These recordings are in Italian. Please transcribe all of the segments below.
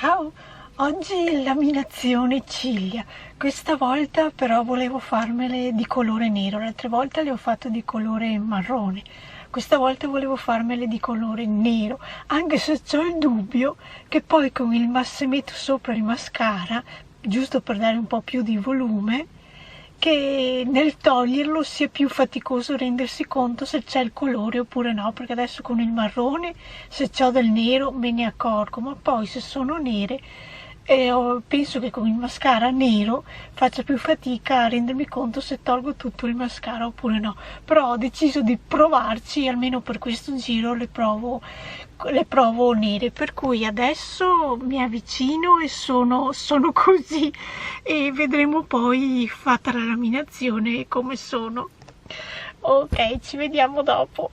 Ciao, oggi laminazione ciglia, questa volta però volevo farmele di colore nero, le altre volte le ho fatte di colore marrone, questa volta volevo farmele di colore nero, anche se ho il dubbio che poi con il metto sopra il mascara, giusto per dare un po' più di volume, che nel toglierlo sia più faticoso rendersi conto se c'è il colore oppure no, perché adesso con il marrone se c'ho del nero me ne accorgo, ma poi se sono nere penso che con il mascara nero faccia più fatica a rendermi conto se tolgo tutto il mascara oppure no, però ho deciso di provarci, almeno per questo giro le provo nere, per cui adesso mi avvicino e sono così e vedremo poi fatta la laminazione come sono. Ok, ci vediamo dopo.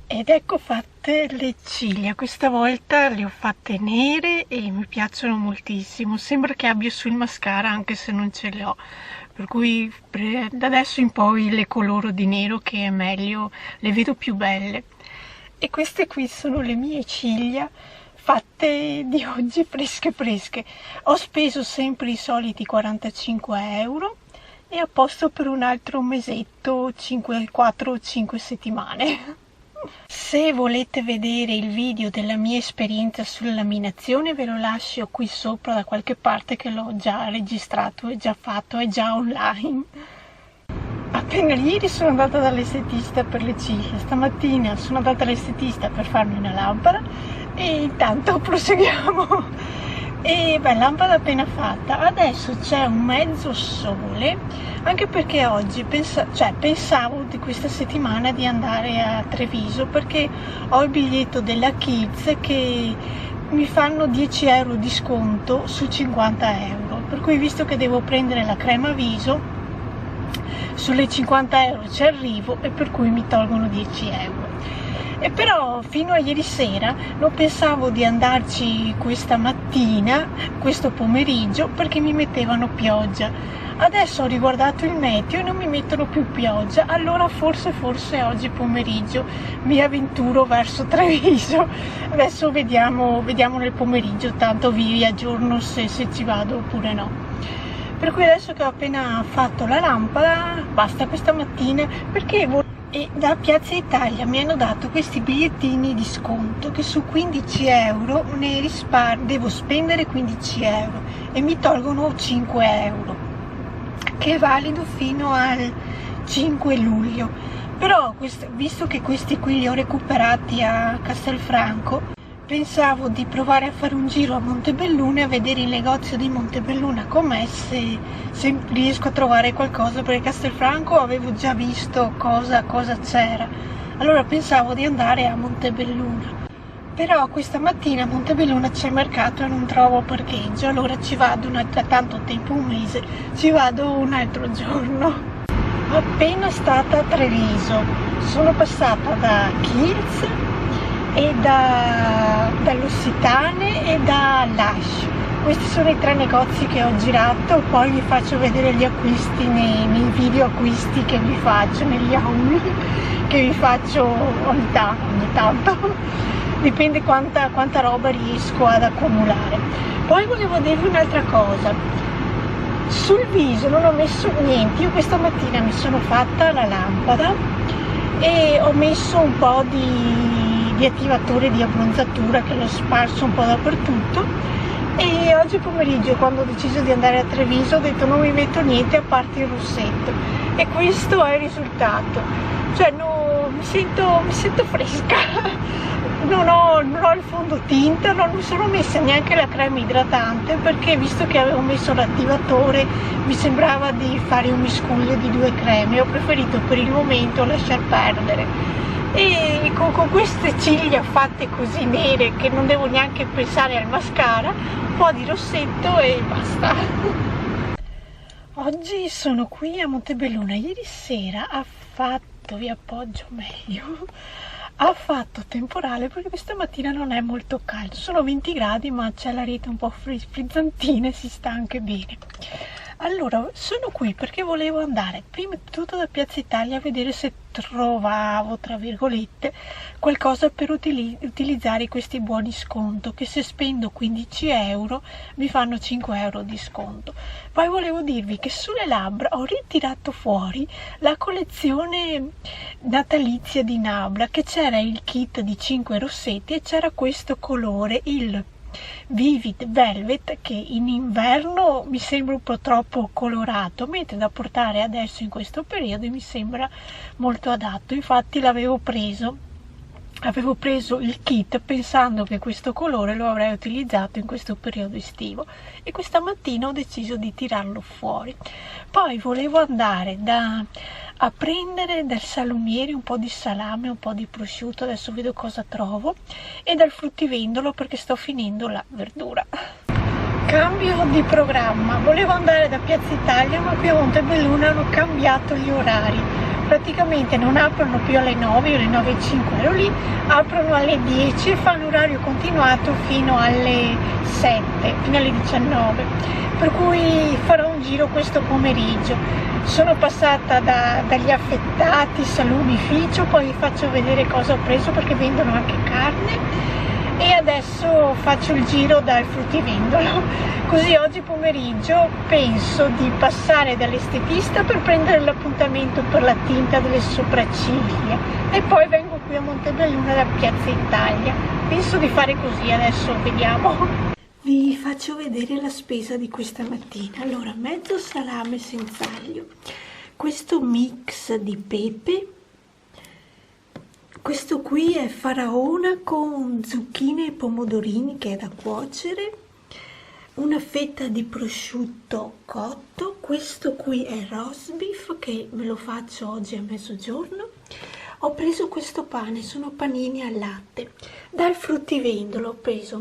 Ed ecco fatte le ciglia, questa volta le ho fatte nere e mi piacciono moltissimo, sembra che abbia sul mascara anche se non ce le ho, per cui da adesso in poi le coloro di nero che è meglio, le vedo più belle. E queste qui sono le mie ciglia fatte di oggi, fresche fresche. Ho speso sempre i soliti 45 euro e a posto per un altro mesetto, 4 o 5 settimane. Se volete vedere il video della mia esperienza sulla laminazione ve lo lascio qui sopra da qualche parte, che l'ho già registrato, è già fatto, è già online. Appena ieri sono andata dall'estetista per le ciglia, stamattina sono andata all'estetista per farmi una lampada e intanto proseguiamo. E beh, lampada appena fatta, adesso c'è un mezzo sole, anche perché oggi pensavo di questa settimana di andare a Treviso, perché ho il biglietto della Kids che mi fanno 10 euro di sconto su 50 euro, per cui visto che devo prendere la crema viso, sulle 50 euro ci arrivo e per cui mi tolgono 10 euro. E però fino a ieri sera non pensavo di andarci questa mattina, questo pomeriggio, perché mi mettevano pioggia. Adesso ho riguardato il meteo e non mi mettono più pioggia, allora forse oggi pomeriggio mi avventuro verso Treviso. Adesso vediamo nel pomeriggio, tanto vi aggiorno se ci vado oppure no. Per cui adesso che ho appena fatto la lampada, basta questa mattina, perché e da Piazza Italia mi hanno dato questi bigliettini di sconto che su 15 euro devo spendere 15 euro e mi tolgono 5 euro, che è valido fino al 5 luglio. Però visto che questi qui li ho recuperati a Castelfranco, pensavo di provare a fare un giro a Montebelluna e a vedere il negozio di Montebelluna com'è, se riesco a trovare qualcosa, perché a Castelfranco avevo già visto cosa c'era, allora pensavo di andare a Montebelluna. Però questa mattina a Montebelluna c'è mercato e non trovo parcheggio, allora ci vado tanto tempo, un mese, ci vado un altro giorno. Appena stata a Treviso, sono passata da Kids e dall'Ossitane e da Lush. Questi sono i 3 negozi che ho girato, poi vi faccio vedere gli acquisti nei video acquisti che vi faccio, negli haul che vi faccio ogni tanto, dipende quanta roba riesco ad accumulare. Poi volevo dirvi un'altra cosa, sul viso non ho messo niente, io questa mattina mi sono fatta la lampada e ho messo un po' di attivatore di abbronzatura che l'ho sparso un po' dappertutto, e oggi pomeriggio, quando ho deciso di andare a Treviso, ho detto non mi metto niente a parte il rossetto, e questo è il risultato, cioè mi sento fresca. Non ho il fondotinta, non mi sono messa neanche la crema idratante, perché visto che avevo messo l'attivatore mi sembrava di fare un miscuglio di 2 creme, ho preferito per il momento lasciar perdere. E con queste ciglia fatte così nere che non devo neanche pensare al mascara, un po' di rossetto e basta. Oggi sono qui a Montebelluna, ieri sera vi appoggio meglio, ha fatto temporale perché questa mattina non è molto caldo, sono 20 gradi ma c'è la rete un po' frizzantina e si sta anche bene. Allora, sono qui perché volevo andare prima di tutto da Piazza Italia a vedere se trovavo, tra virgolette, qualcosa per utilizzare questi buoni sconto, che se spendo 15 euro mi fanno 5 euro di sconto. Poi volevo dirvi che sulle labbra ho ritirato fuori la collezione natalizia di Nabla, che c'era il kit di 5 rossetti e c'era questo colore, il Vivid Velvet, che in inverno mi sembra un po' troppo colorato, mentre da portare adesso in questo periodo mi sembra molto adatto. Infatti avevo preso il kit pensando che questo colore lo avrei utilizzato in questo periodo estivo, e questa mattina ho deciso di tirarlo fuori. Poi volevo andare a prendere dal salumiere un po' di salame, un po' di prosciutto, adesso vedo cosa trovo, e dal fruttivendolo perché sto finendo la verdura. Cambio di programma, volevo andare da Piazza Italia, ma qui a Montebelluna hanno cambiato gli orari. Praticamente non aprono più alle 9, io alle 9:05 ero lì, aprono alle 10 e fanno orario continuato fino alle 7, fino alle 19, per cui farò un giro questo pomeriggio. Sono passata dagli affettati, salumificio, poi vi faccio vedere cosa ho preso perché vendono anche carne, e adesso faccio il giro dal fruttivendolo. Così oggi pomeriggio penso di passare dall'estetista per prendere l'appuntamento per la tinta delle sopracciglia e poi vengo qui a Montebelluna da Piazza Italia. Penso di fare così, adesso vediamo. Vi faccio vedere la spesa di questa mattina. Allora, mezzo salame senza aglio, questo mix di pepe, questo qui è faraona con zucchine e pomodorini che è da cuocere, una fetta di prosciutto cotto, questo qui è roast beef che me lo faccio oggi a mezzogiorno. Ho preso questo pane, sono panini al latte. Dal fruttivendolo ho preso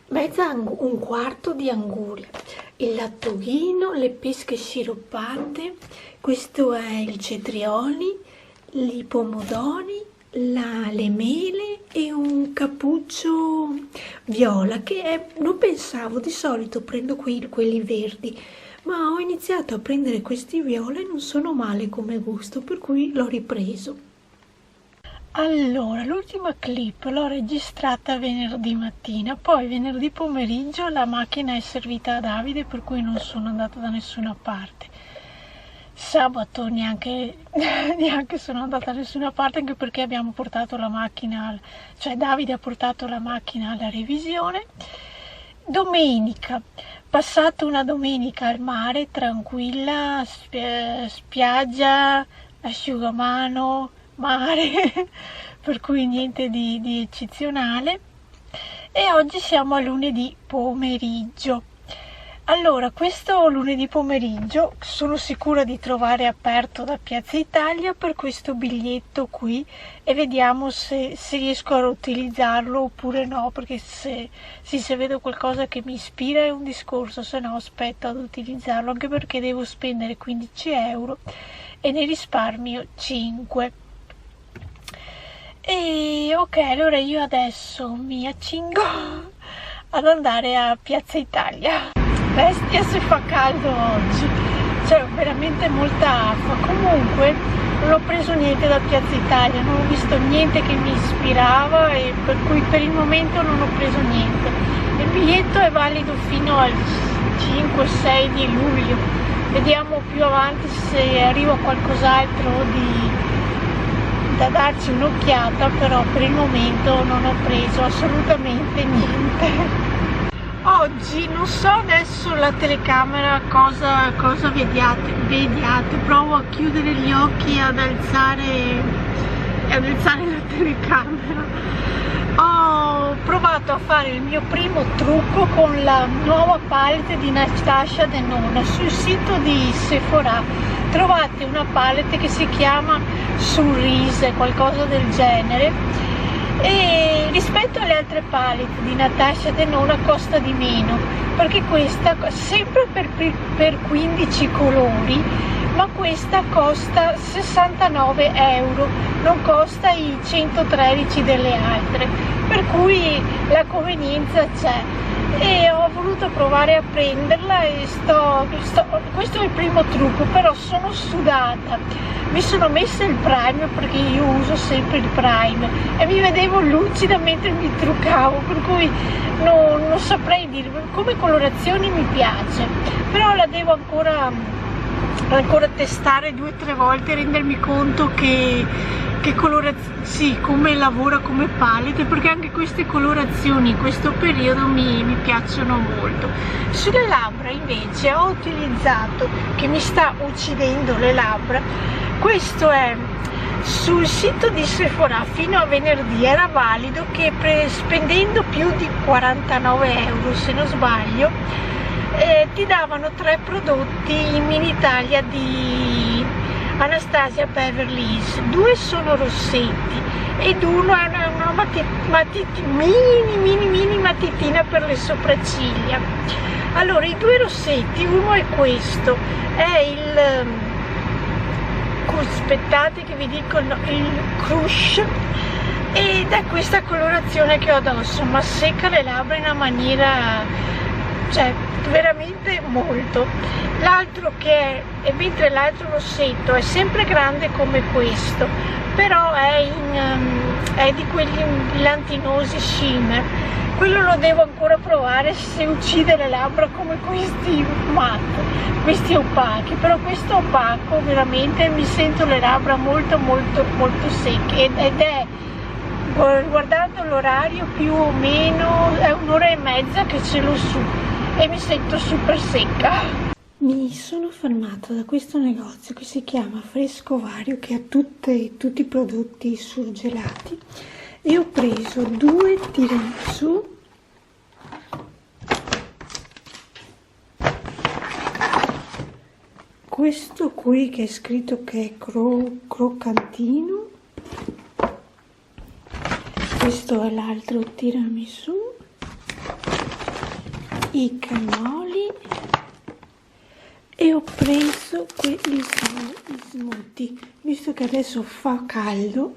un quarto di anguria, il lattughino, le pesche sciroppate, questo è il cetrioli, i pomodori, le mele e un cappuccio viola non pensavo, di solito prendo quelli verdi, ma ho iniziato a prendere questi viola e non sono male come gusto, per cui l'ho ripreso. Allora, l'ultima clip l'ho registrata venerdì mattina, poi venerdì pomeriggio la macchina è servita a Davide, per cui non sono andata da nessuna parte. Sabato neanche sono andata da nessuna parte, anche perché abbiamo portato la macchina, cioè Davide ha portato la macchina alla revisione. Domenica, passato una domenica al mare, tranquilla, spiaggia, asciugamano, mare, per cui niente di eccezionale. E oggi siamo a lunedì pomeriggio. Allora, questo lunedì pomeriggio sono sicura di trovare aperto da Piazza Italia per questo biglietto qui, e vediamo se riesco a utilizzarlo oppure no, perché se vedo qualcosa che mi ispira è un discorso, se no aspetto ad utilizzarlo, anche perché devo spendere 15 euro e ne risparmio 5. E ok, allora io adesso mi accingo ad andare a Piazza Italia. Bestia se fa caldo oggi, c'è veramente molta acqua. Comunque non ho preso niente da Piazza Italia, non ho visto niente che mi ispirava, e per cui per il momento non ho preso niente. Il biglietto è valido fino al 5-6 di luglio, vediamo più avanti se arriva qualcos'altro da darci un'occhiata, però per il momento non ho preso assolutamente niente. Oggi non so adesso la telecamera cosa vediate, provo a chiudere gli occhi e ad alzare la telecamera. Ho provato a fare il mio primo trucco con la nuova palette di Natasha Denona. Sul sito di Sephora trovate una palette che si chiama Sunrise, qualcosa del genere, e rispetto alle altre palette di Natasha Denona costa di meno, perché questa sempre per 15 colori, ma questa costa 69 euro, non costa i 113 delle altre, per cui la convenienza c'è. e ho voluto provare a prenderla e questo è il primo trucco, però sono sudata, mi sono messa il primer perché io uso sempre il primer e mi vedevo lucida mentre mi truccavo, per cui non saprei dire, come colorazione mi piace, però la devo ancora testare 2 o 3 volte, rendermi conto che colorazione, sì, come lavora come palette, perché anche queste colorazioni in questo periodo mi piacciono molto. Sulle labbra invece ho utilizzato, che mi sta uccidendo le labbra, questo è sul sito di Sephora fino a venerdì, era valido che spendendo più di 49 euro se non sbaglio ti davano 3 prodotti in mini taglia di Anastasia Beverly Hills. 2 sono rossetti ed uno è una mini matitina per le sopracciglia. Allora, i 2 rossetti, uno è questo, è il, aspettate che vi dico il Crush, ed è questa colorazione che ho addosso, ma secca le labbra in una maniera, cioè veramente molto. L'altro mentre l'altro rossetto è sempre grande come questo, però è di quelli lantinosi shimmer, quello lo devo ancora provare se uccide le labbra come questi matte, questi opachi, però questo opaco veramente mi sento le labbra molto secche ed è, guardando l'orario, più o meno è 1 ora e mezza che ce l'ho su e mi sento super secca. Mi sono fermata da questo negozio che si chiama Frescovario, che ha tutti i prodotti surgelati, e ho preso 2 tiramisù, questo qui che è scritto che è croccantino, questo è l'altro tiramisù, i cannoli, e ho preso gli smoothie. Visto che adesso fa caldo,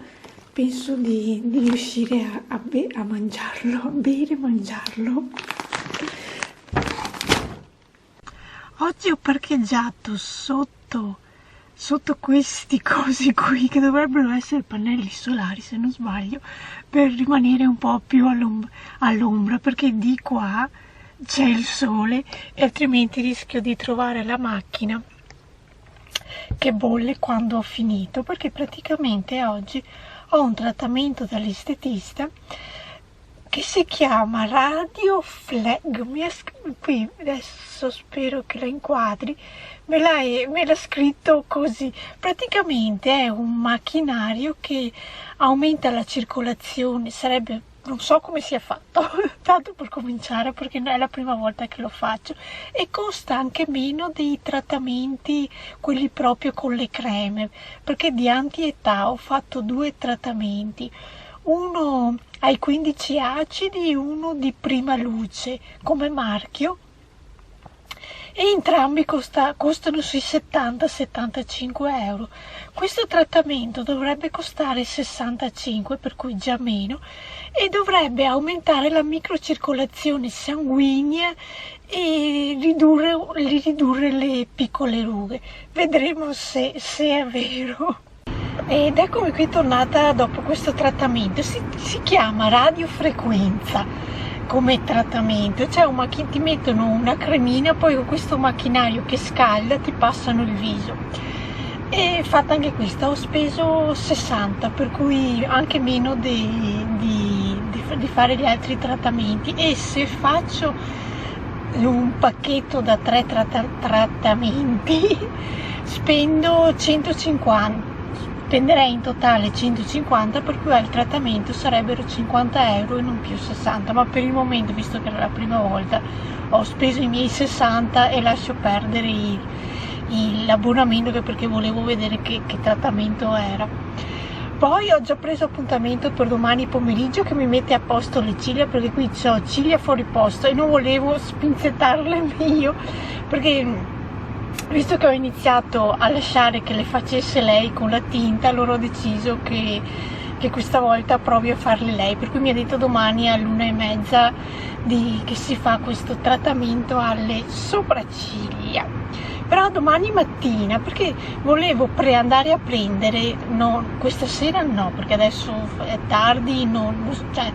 penso di riuscire a mangiarlo, a bere e mangiarlo. Oggi ho parcheggiato sotto questi cosi qui, che dovrebbero essere pannelli solari se non sbaglio, per rimanere un po' più all'ombra, perché di qua c'è il sole e altrimenti rischio di trovare la macchina che bolle quando ho finito, perché praticamente oggi ho un trattamento dall'estetista che si chiama Radio Flag. Qui adesso spero che la inquadri, me l'ha scritto così. Praticamente è un macchinario che aumenta la circolazione, non so come sia fatto, tanto per cominciare, perché è la prima volta che lo faccio, e costa anche meno dei trattamenti, quelli proprio con le creme, perché di anti-età ho fatto 2 trattamenti, uno ai 15 acidi e uno di prima luce come marchio, e entrambi costano sui 70-75 euro. Questo trattamento dovrebbe costare 65, per cui già meno, e dovrebbe aumentare la microcircolazione sanguigna e ridurre le piccole rughe. Vedremo se è vero. Ed eccomi qui tornata dopo questo trattamento. Si chiama radiofrequenza come trattamento, cioè ti mettono una cremina, poi con questo macchinario che scalda ti passano il viso, e fatta anche questa ho speso 60, per cui anche meno di fare gli altri trattamenti, e se faccio un pacchetto da 3 trattamenti spendo 150, spenderei in totale 150, per cui al trattamento sarebbero 50 euro e non più 60, ma per il momento, visto che era la prima volta, ho speso i miei 60 e lascio perdere l'abbonamento, perché volevo vedere che trattamento era. Poi ho già preso appuntamento per domani pomeriggio, che mi mette a posto le ciglia, perché qui ho ciglia fuori posto e non volevo spinzettarle io, perché visto che ho iniziato a lasciare che le facesse lei con la tinta, allora ho deciso che che questa volta provi a farle lei, per cui mi ha detto domani all'1:30 che si fa questo trattamento alle sopracciglia. Però domani mattina, perché volevo andare a prendere, no, questa sera no, perché adesso è tardi, cioè,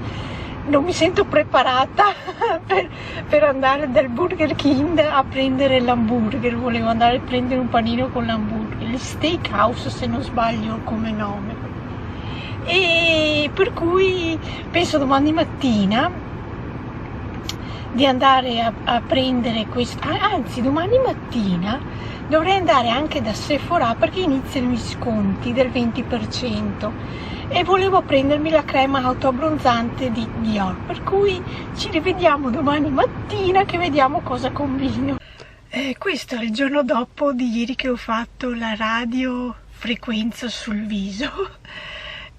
non mi sento preparata per andare dal Burger King a prendere l'hamburger, volevo andare a prendere un panino con l'hamburger, il Steakhouse se non sbaglio come nome, e per cui penso domani mattina di andare a prendere questo, anzi domani mattina dovrei andare anche da Sephora perché iniziano gli sconti del 20% e volevo prendermi la crema autoabbronzante di Dior, per cui ci rivediamo domani mattina che vediamo cosa combino. Questo è il giorno dopo di ieri che ho fatto la radiofrequenza sul viso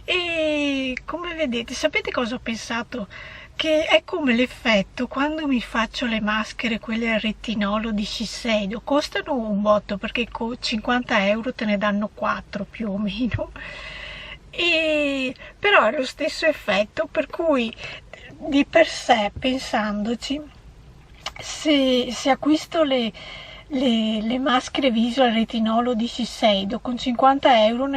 e come vedete, sapete cosa ho pensato? Che è come l'effetto quando mi faccio le maschere, quelle al retinolo di Shiseido, costano un botto perché con 50 euro te ne danno 4 più o meno, però è lo stesso effetto, per cui di per sé, pensandoci, se acquisto le maschere viso al retinolo di Shiseido con 50 euro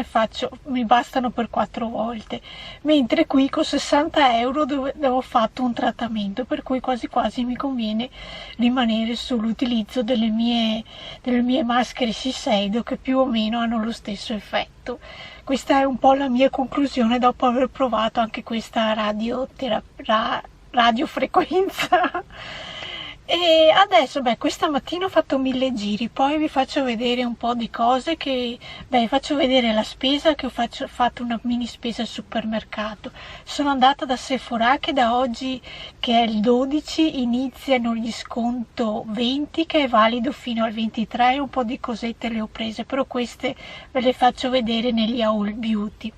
mi bastano per 4 volte, mentre qui con 60 euro dove ho fatto un trattamento, per cui quasi quasi mi conviene rimanere sull'utilizzo delle mie maschere Shiseido che più o meno hanno lo stesso effetto. Questa è un po' la mia conclusione dopo aver provato anche questa radiofrequenza. E adesso, questa mattina ho fatto 1000 giri, poi vi faccio vedere un po' di cose faccio vedere la spesa che ho fatto una mini spesa al supermercato. Sono andata da Sephora che da oggi, che è il 12, iniziano gli sconto 20 che è valido fino al 23, un po' di cosette le ho prese, però queste ve le faccio vedere negli haul beauty.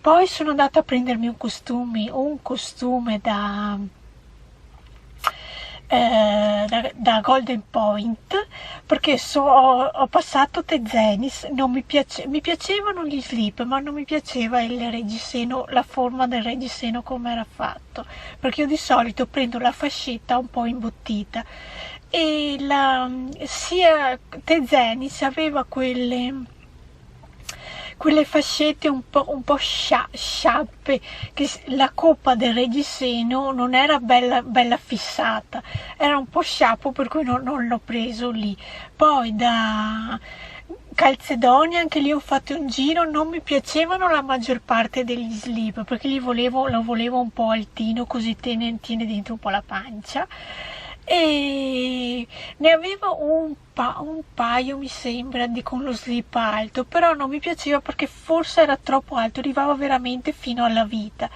Poi sono andata a prendermi un costume da Golden Point perché ho passato Tezenis, mi piacevano gli slip ma non mi piaceva il reggiseno, la forma del reggiseno come era fatto, perché io di solito prendo la fascetta un po' imbottita e sia Tezenis aveva quelle fascette un po' sciappe, che la coppa del reggiseno non era bella fissata, era un po' sciappo, per cui non l'ho preso lì. Poi da Calzedonia anche lì ho fatto un giro, non mi piacevano la maggior parte degli slip perché lo volevo un po' altino, così tiene dentro un po' la pancia, e ne avevo un paio mi sembra con lo slip alto, però non mi piaceva perché forse era troppo alto, arrivava veramente fino alla vita,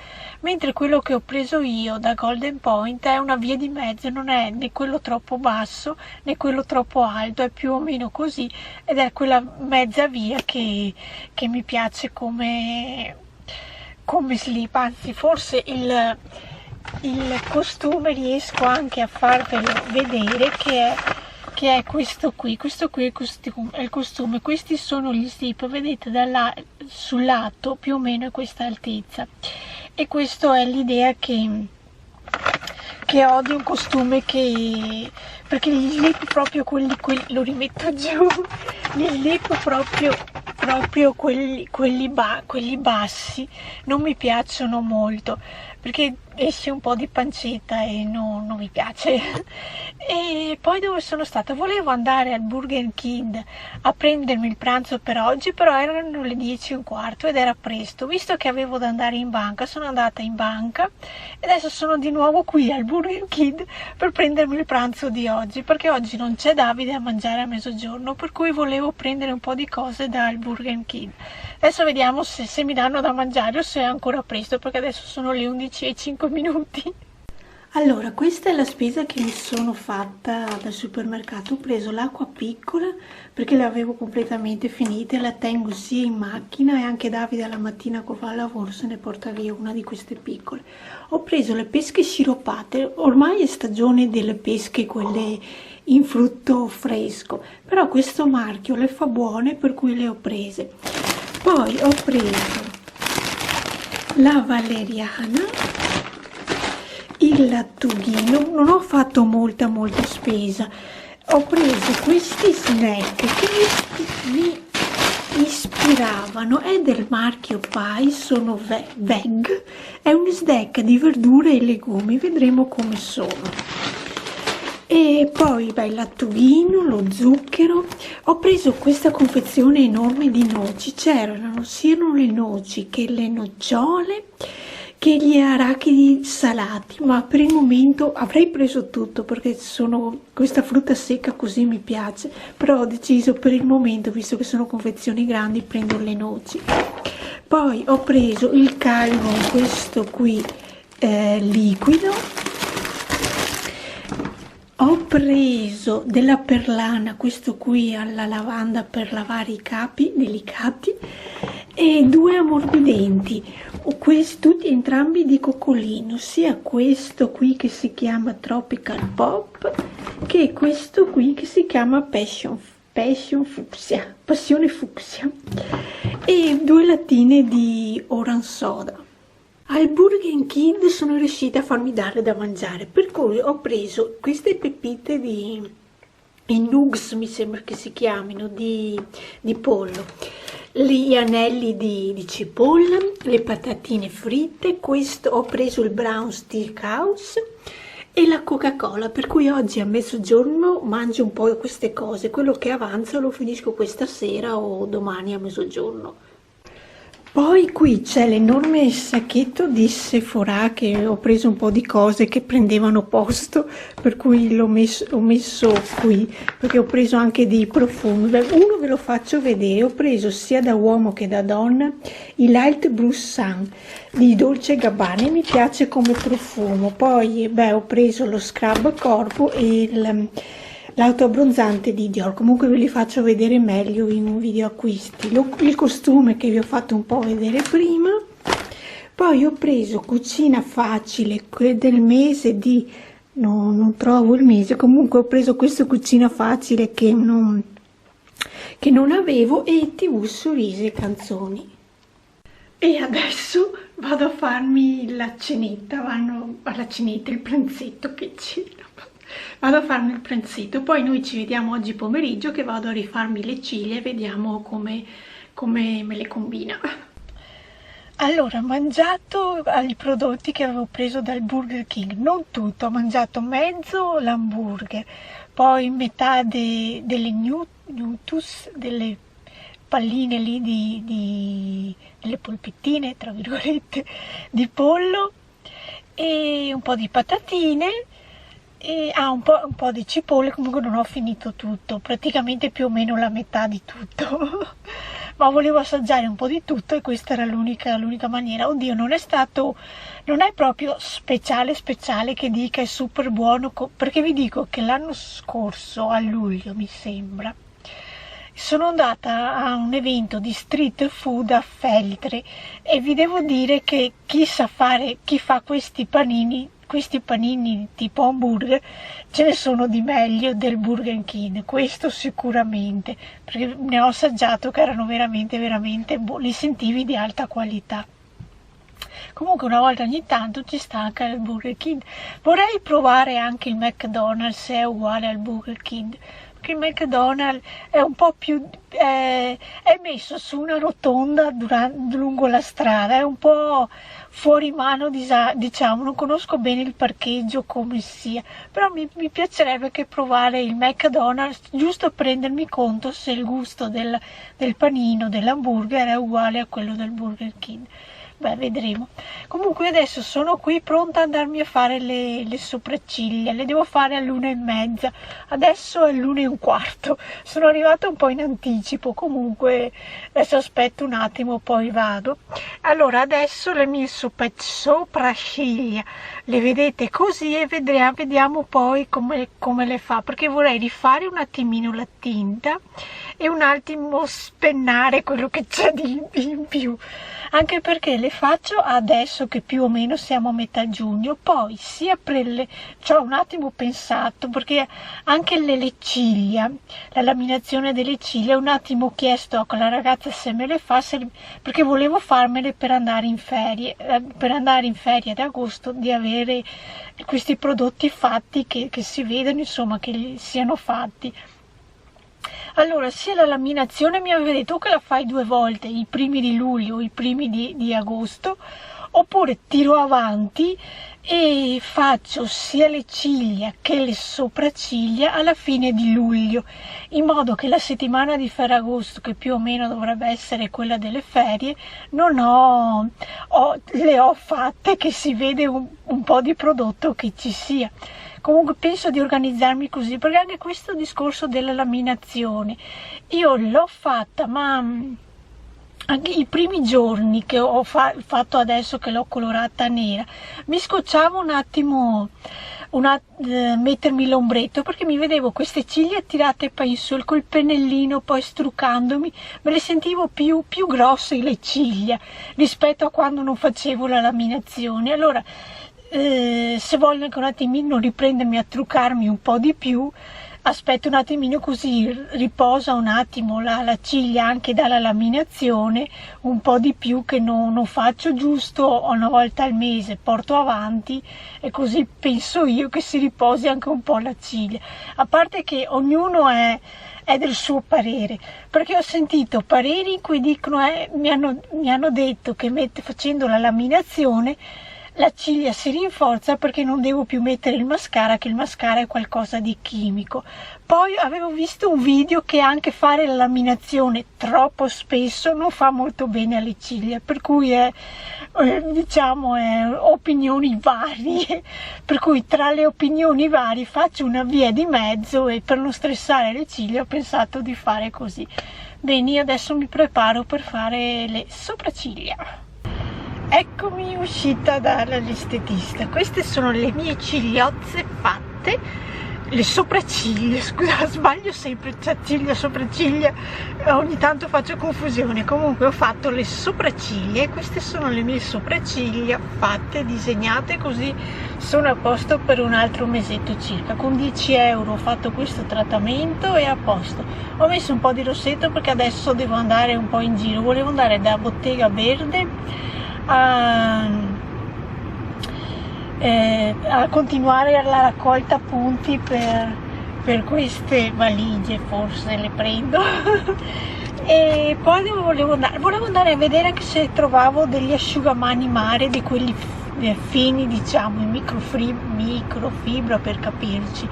mentre quello che ho preso io da Golden Point è una via di mezzo, non è né quello troppo basso né quello troppo alto, è più o meno così, ed è quella mezza via che mi piace come slip, anzi forse il costume riesco anche a farvelo vedere che è questo qui è il costume, questi sono gli slip, vedete sul lato più o meno è questa altezza, e questa è l'idea che ho di un costume perché gli slip proprio quelli lo rimetto giù, gli slip proprio quelli bassi non mi piacciono molto perché esce un po' di pancetta e non mi piace. E poi dove sono stata? Volevo andare al Burger King a prendermi il pranzo per oggi, però erano le 10:15 ed era presto. Visto che avevo da andare in banca, sono andata in banca e adesso sono di nuovo qui al Burger King per prendermi il pranzo di oggi, perché oggi non c'è Davide a mangiare a mezzogiorno, per cui volevo prendere un po' di cose dal Burger King. Adesso vediamo se mi danno da mangiare o se è ancora presto, perché adesso sono le 11:05. Allora, questa è la spesa che mi sono fatta dal supermercato. Ho preso l'acqua piccola perché le avevo completamente finite, la tengo sia in macchina e anche Davide alla mattina che va al lavoro se ne porta via una di queste piccole. Ho preso le pesche sciroppate, ormai è stagione delle pesche quelle in frutto fresco, però questo marchio le fa buone per cui le ho prese. Poi ho la valeriana, il lattughino. Non ho fatto molta spesa, ho preso questi snack che mi ispiravano, è del marchio Pai, sono veg, è un snack di verdure e legumi, vedremo come sono. E poi beh, il lattughino, lo zucchero. Ho preso questa confezione enorme di noci, c'erano sia le noci che le nocciole che gli arachidi salati, ma per il momento avrei preso tutto perché questa frutta secca così mi piace, però ho deciso per il momento, visto che sono confezioni grandi, prendo le noci. Poi ho preso il calmon, questo qui liquido. Ho preso della Perlana, questo qui alla lavanda per lavare i capi delicati, e 2 ammorbidenti, tutti entrambi di coccolino, sia questo qui che si chiama Tropical Pop che questo qui che si chiama Passione Fucsia, e 2 lattine di Orange Soda. Al Burger King sono riuscita a farmi dare da mangiare, per cui ho preso queste pepite i nugs, mi sembra che si chiamino, di pollo, gli anelli di cipolla, le patatine fritte, ho preso il Brown Steakhouse e la Coca-Cola, per cui oggi a mezzogiorno mangio un po' queste cose, quello che avanza lo finisco questa sera o domani a mezzogiorno. Poi qui c'è l'enorme sacchetto di Sephora che ho preso un po' di cose che prendevano posto, per cui l'ho messo qui, perché ho preso anche dei profumi. Uno ve lo faccio vedere, ho preso sia da uomo che da donna il Light Blue Sun di Dolce Gabbana, mi piace come profumo. Poi ho preso lo scrub corpo e l'autoabbronzante di Dior, comunque ve li faccio vedere meglio in un video acquisti. Il costume che vi ho fatto un po' vedere prima. Poi ho preso Cucina Facile del mese di non trovo il mese, comunque ho preso questo Cucina Facile che non avevo, e TV Sorrisi e Canzoni. E adesso vado a farmi la cenetta, il pranzetto che cena. Vado a farmi il pranzetto, poi noi ci vediamo oggi pomeriggio che vado a rifarmi le ciglia e vediamo come me le combina. Allora, ho mangiato i prodotti che avevo preso dal Burger King, non tutto, ho mangiato mezzo l'hamburger, poi metà delle Nutus, delle palline lì delle polpettine, tra virgolette, di pollo, e un po' di patatine, e un po' di cipolle. Comunque non ho finito tutto, praticamente più o meno la metà di tutto ma volevo assaggiare un po' di tutto e questa era l'unica maniera. Oddio, non è proprio speciale che dica è super buono, perché vi dico che l'anno scorso a luglio mi sembra sono andata a un evento di street food a Feltre e vi devo dire che chi fa questi panini tipo hamburger, ce ne sono di meglio del Burger King, questo sicuramente, perché ne ho assaggiato che erano veramente li sentivi di alta qualità. Comunque una volta ogni tanto ci sta anche il Burger King. Vorrei provare anche il McDonald's se è uguale al Burger King, perché il McDonald's è un po' più è messo su una rotonda lungo la strada, è un po' fuori mano, diciamo, non conosco bene il parcheggio come sia, però mi piacerebbe che provare il McDonald's, giusto per rendermi conto se il gusto del panino, dell'hamburger è uguale a quello del Burger King. Beh, vedremo. Comunque adesso sono qui pronta ad andarmi a fare le sopracciglia, le devo fare all'1:30, adesso è l'1:15, sono arrivata un po' in anticipo, comunque adesso aspetto un attimo, poi vado. Allora adesso le mie sopracciglia le vedete così e vediamo poi come le fa, perché vorrei rifare un attimino la tinta e un attimo spennare quello che c'è in più, anche perché le faccio adesso che più o meno siamo a metà giugno. Poi sia ci ho un attimo pensato, perché anche le ciglia, la laminazione delle ciglia, un attimo ho chiesto a quella ragazza se me le fa, perché volevo farmele per andare in ferie ad agosto, di avere questi prodotti fatti che si vedono, insomma, che siano fatti. Allora, sia la laminazione mi aveva detto che la fai 2 volte, i primi di luglio o i primi di agosto, oppure tiro avanti e faccio sia le ciglia che le sopracciglia alla fine di luglio, in modo che la settimana di Ferragosto, che più o meno dovrebbe essere quella delle ferie, le ho fatte, che si vede un po' di prodotto che ci sia. Comunque penso di organizzarmi così, perché anche questo discorso della laminazione io l'ho fatta, ma anche i primi giorni che ho fatto, adesso che l'ho colorata nera, mi scocciava un attimo mettermi l'ombretto, perché mi vedevo queste ciglia tirate poi in su col pennellino, poi struccandomi, me le sentivo più grosse le ciglia rispetto a quando non facevo la laminazione. Allora, se voglio anche un attimino riprendermi a truccarmi un po' di più, aspetto un attimino, così riposa un attimo la ciglia anche dalla laminazione, un po' di più, che non faccio giusto una volta al mese, porto avanti, e così penso io che si riposi anche un po' la ciglia. A parte che ognuno è del suo parere, perché ho sentito pareri in cui dicono, mi hanno detto che facendo la laminazione la ciglia si rinforza, perché non devo più mettere il mascara, che il mascara è qualcosa di chimico. Poi avevo visto un video che anche fare la laminazione troppo spesso non fa molto bene alle ciglia, per cui diciamo opinioni varie, per cui tra le opinioni varie faccio una via di mezzo, e per non stressare le ciglia ho pensato di fare così. Bene, io adesso mi preparo per fare le sopracciglia. Eccomi uscita dall'estetista. Queste sono le mie cigliozze fatte, le sopracciglia, scusa, sbaglio sempre, cioè ciglia, sopracciglia, ogni tanto faccio confusione. Comunque ho fatto le sopracciglia e queste sono le mie sopracciglia fatte, disegnate, così sono a posto per un altro mesetto circa. Con 10 euro ho fatto questo trattamento e a posto. Ho messo un po' di rossetto perché adesso devo andare un po' in giro, volevo andare da Bottega Verde a continuare la raccolta punti per queste valigie, forse le prendo. E poi volevo andare a vedere anche se trovavo degli asciugamani mare, di quelli fini, diciamo, in microfibra, per capirci,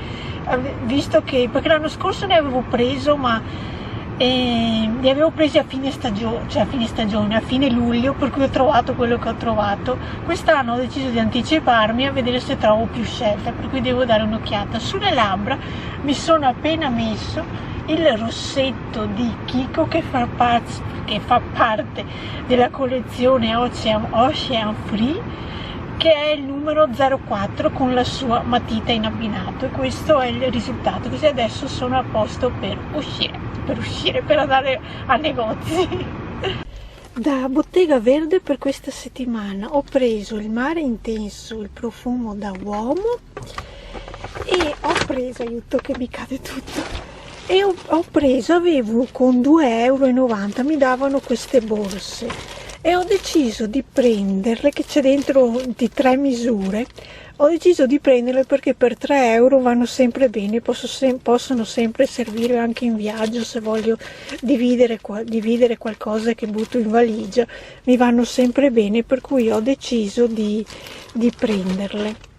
visto che, perché l'anno scorso ne avevo preso, ma li avevo presi a fine stagione, a fine luglio, per cui ho trovato quello che ho trovato. Quest'anno ho deciso di anticiparmi a vedere se trovo più scelta, per cui devo dare un'occhiata. Sulle labbra mi sono appena messo il rossetto di Kiko, che fa parte della collezione Ocean Free, che è il numero 04, con la sua matita in abbinato, e questo è il risultato. Così adesso sono a posto per andare a negozi. Da Bottega Verde per questa settimana ho preso il Mare Intenso, il profumo da uomo, e ho preso, aiuto che mi cade tutto, e avevo con 2,90 € mi davano queste borse, e ho deciso di prenderle, che c'è dentro di 3 misure. Ho deciso di prenderle perché per 3 euro vanno sempre bene, possono sempre servire anche in viaggio, se voglio dividere qualcosa che butto in valigia, mi vanno sempre bene, per cui ho deciso di prenderle.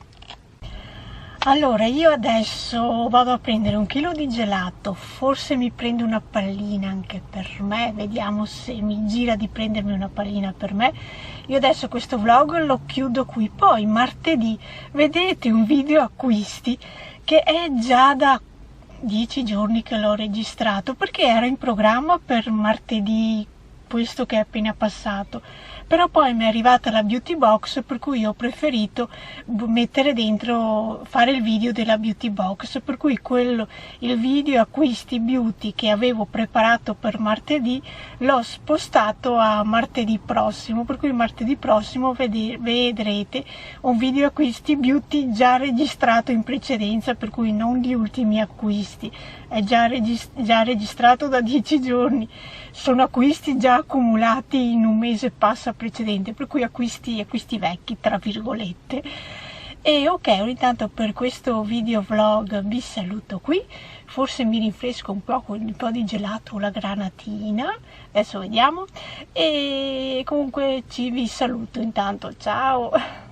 Allora, io adesso vado a prendere 1 chilo di gelato, forse mi prendo una pallina anche per me, vediamo se mi gira di prendermi una pallina per me. Io adesso questo vlog lo chiudo qui, poi martedì vedete un video acquisti che è già da 10 giorni che l'ho registrato, perché era in programma per martedì questo che è appena passato, però poi mi è arrivata la beauty box, per cui ho preferito mettere dentro, fare il video della beauty box, per cui il video acquisti beauty che avevo preparato per martedì l'ho spostato a martedì prossimo, per cui martedì prossimo vedrete un video acquisti beauty già registrato in precedenza, per cui non gli ultimi acquisti, è già registrato da 10 giorni, sono acquisti già accumulati in un mese passa precedente, per cui acquisti vecchi tra virgolette. E ok, intanto per questo video vlog vi saluto qui, forse mi rinfresco un po' con un po' di gelato o la granatina, adesso vediamo, e comunque vi saluto intanto, ciao!